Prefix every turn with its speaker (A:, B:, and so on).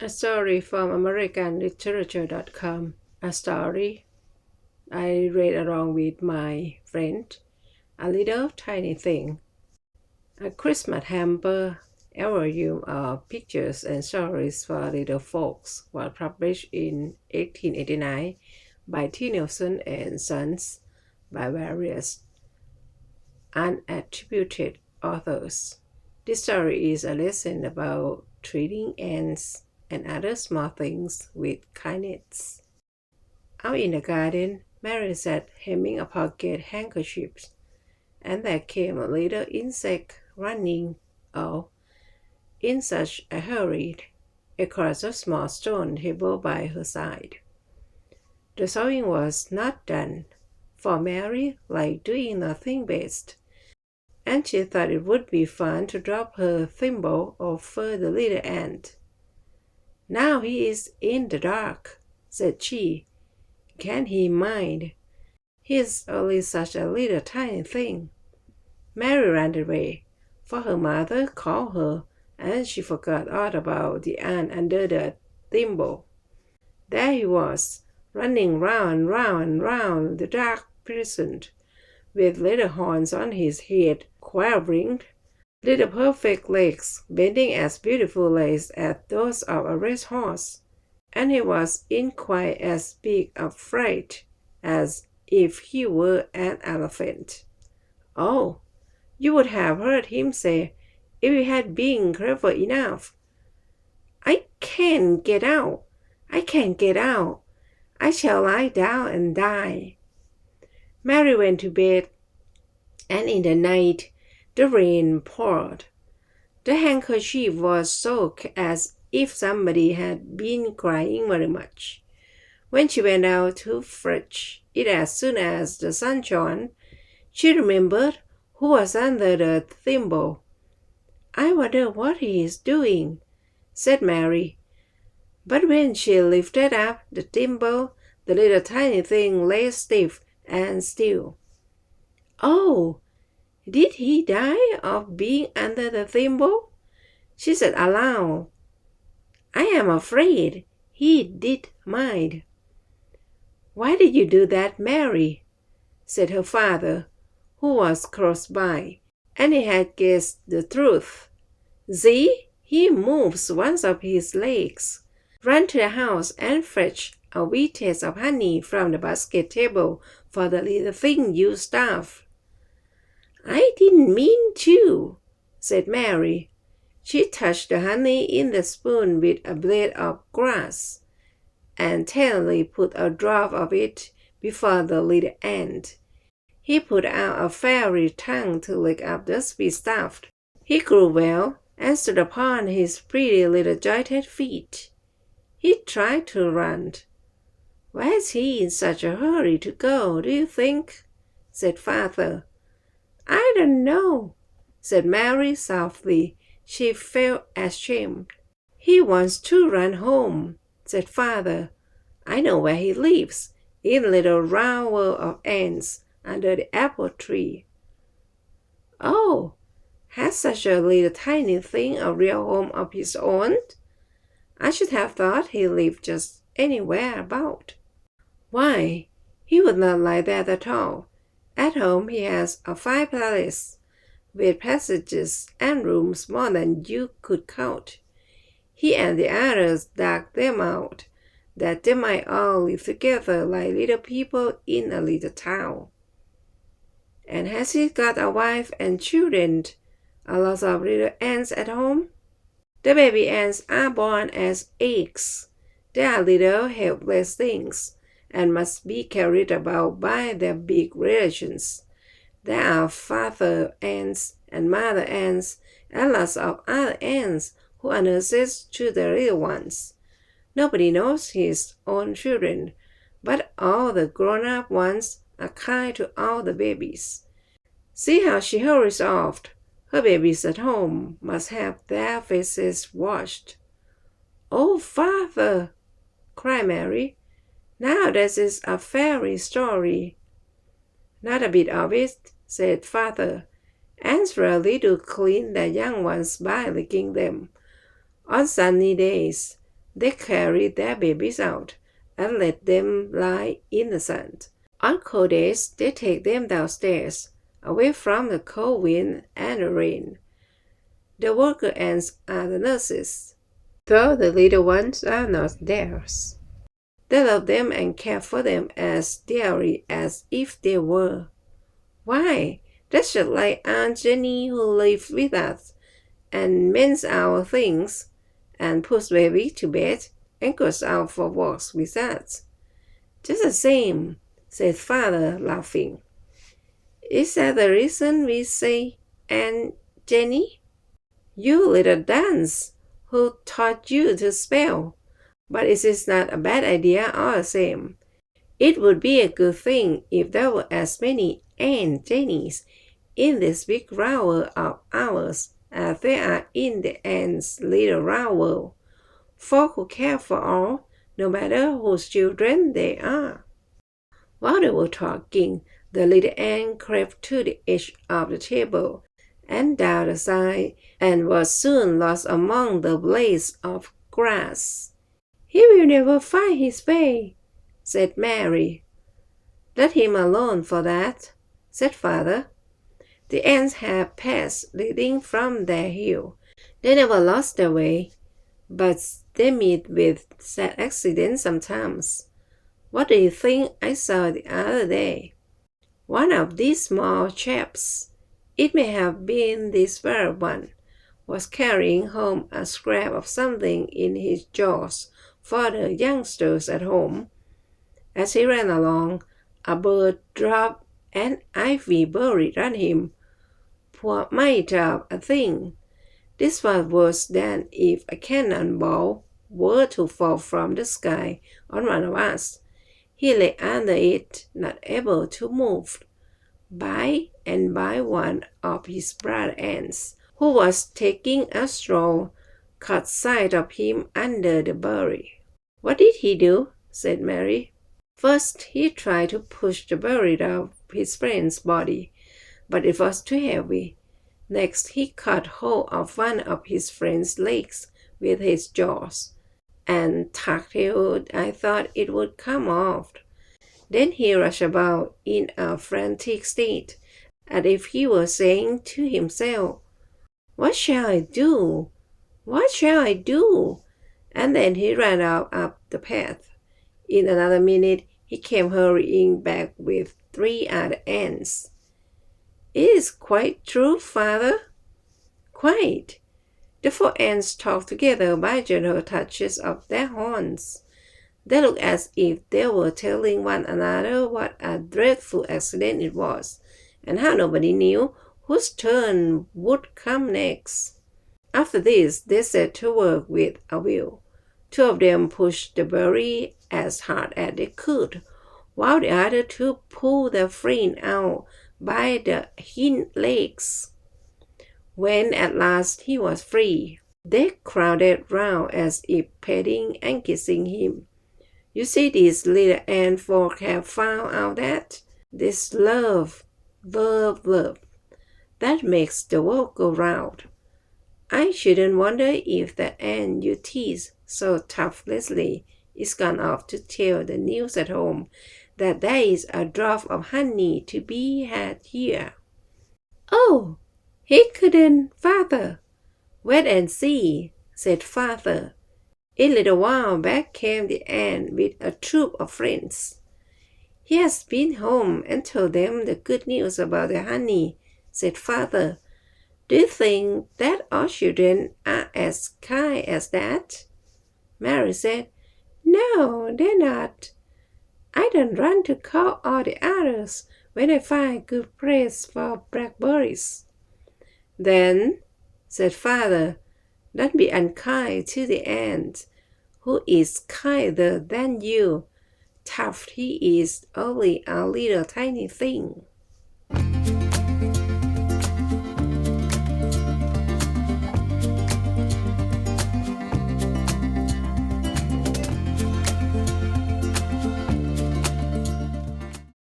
A: A story from AmericanLiterature.com. A story I read along with my friend. A little tiny thing. A Christmas hamper volume of pictures and stories for little folks was published in 1889 by T. Nelson and Sons by various unattributed authors. This story is a lesson about treating ants and other small things with kindness. Out in the garden, Mary sat hemming a pocket handkerchief, and there came a little insect running, in such a hurry, across a small stone table by her side. The sewing was not done, for Mary liked doing nothing best, and she thought it would be fun to drop her thimble over the little ant. "Now he is in the dark," said she. "Can he mind? He's only such a little tiny thing." Mary ran away, for her mother called her, and she forgot all about the ant under the thimble. There he was, running round and round the dark prison, with little horns on his head, quivering, little perfect legs, bending as beautifully as those of a racehorse, and he was in quite as big a fright as if he were an elephant. "Oh, you would have heard him say, if he had been clever enough, 'I can't get out, I can't get out, I shall lie down and die.'" Mary went to bed, and in the night the rain poured. The handkerchief was soaked as if somebody had been crying very much. When she went out to fetch it as soon as the sun shone, she remembered who was under the thimble. "I wonder what he is doing," said Mary. But when she lifted up the thimble, the little tiny thing lay stiff and still. "Oh, did he die of being under the thimble?" she said aloud. "I am afraid he did mind." "Why did you do that, Mary?" said her father, who was close by, and he had guessed the truth. "See, he moves one of his legs. Run to the house and fetch a wee taste of honey from the basket table for the little thing you starved." "I didn't mean to," said Mary. She touched the honey in the spoon with a blade of grass, and tenderly put a drop of it before the little ant. He put out a fairy tongue to lick up the sweet stuff. He grew well and stood upon his pretty little jointed feet. He tried to run. "Where is he in such a hurry to go, do you think?" said father. "I don't know," said Mary softly. She felt ashamed. "He wants to run home," said father. "I know where he lives, in a little round world of ants under the apple tree." "Oh, has such a little tiny thing a real home of his own? I should have thought he lived just anywhere about." "Why, he would not like that at all. At home he has a fine palace, with passages and rooms more than you could count. He and the others dug them out, that they might all live together like little people in a little town." "And has he got a wife and children, a lot of little ants at home?" "The baby ants are born as eggs. They are little helpless things, and must be carried about by their big relations. There are father ants and mother ants and lots of other ants who are nurses to the little ones. Nobody knows his own children, but all the grown-up ones are kind to all the babies. See how she hurries off. Her babies at home must have their faces washed." "Oh, father," cried Mary, "now this is a fairy story." "Not a bit of it," said father. "Ants rarely do clean their young ones by licking them. On sunny days, they carry their babies out and let them lie in the sun. On cold days, they take them downstairs, away from the cold wind and the rain. The worker ants are the nurses, though the little ones are not theirs. They love them and care for them as dearly as if they were. Why, that's just like Aunt Jenny who lives with us and mends our things and puts baby to bed and goes out for walks with us. Just the same, said father, laughing. Is that the reason we say Aunt Jenny? You little dunce, who taught you to spell? But it is not a bad idea all the same. It would be a good thing if there were as many Aunt Jennies in this big round world of ours as there are in the ants' little round world. Folk who care for all, no matter whose children they are. While they were talking, the little ant crept to the edge of the table and down the side, and was soon lost among the blades of grass. He will never find his way, said Mary. Let him alone for that, said father. The ants have paths leading from their hill. They never lost their way, but they meet with sad accidents sometimes. What do you think I saw the other day? One of these small chaps, it may have been this very one, was carrying home a scrap of something in his jaws for the youngsters at home. As he ran along, a bird dropped an ivy berry on him. Poor mite of a thing! This was worse than if a cannonball were to fall from the sky on one of us. He lay under it, not able to move. By and by one of his brother ants, who was taking a stroll, caught sight of him under the berry. What did he do? Said Mary. First he tried to push the berry off his friend's body, but it was too heavy. Next he caught hold of one of his friend's legs with his jaws, and tugged till I thought it would come off. Then he rushed about in a frantic state, as if he were saying to himself, What shall I do? What shall I do? And then he ran out up the path. In another minute he came hurrying back with 3 other ants. It is quite true, father. Quite. The 4 ants talked together by gentle touches of their horns. They looked as if they were telling one another what a dreadful accident it was, and how nobody knew whose turn would come next. After this, they set to work with a will. 2 of them pushed the berry as hard as they could, while the other 2 pulled their friend out by the hind legs. When at last he was free, they crowded round as if petting and kissing him. You see, these little ant folk have found out that this love, that makes the world go round. I shouldn't wonder if that ant you tease so tuftlessly is gone off to tell the news at home that there is a drop of honey to be had here. Oh, he couldn't, father. Wait and see, said father. A little while back came the ant with a troop of friends. He has been home and told them the good news about the honey, said father. Do you think that our children are as kind as that? Mary said, No, they're not. I don't run to call all the others when I find good place for blackberries. Then, said father, don't be unkind to the ant, who is kinder than you. Tough he is only a little tiny thing.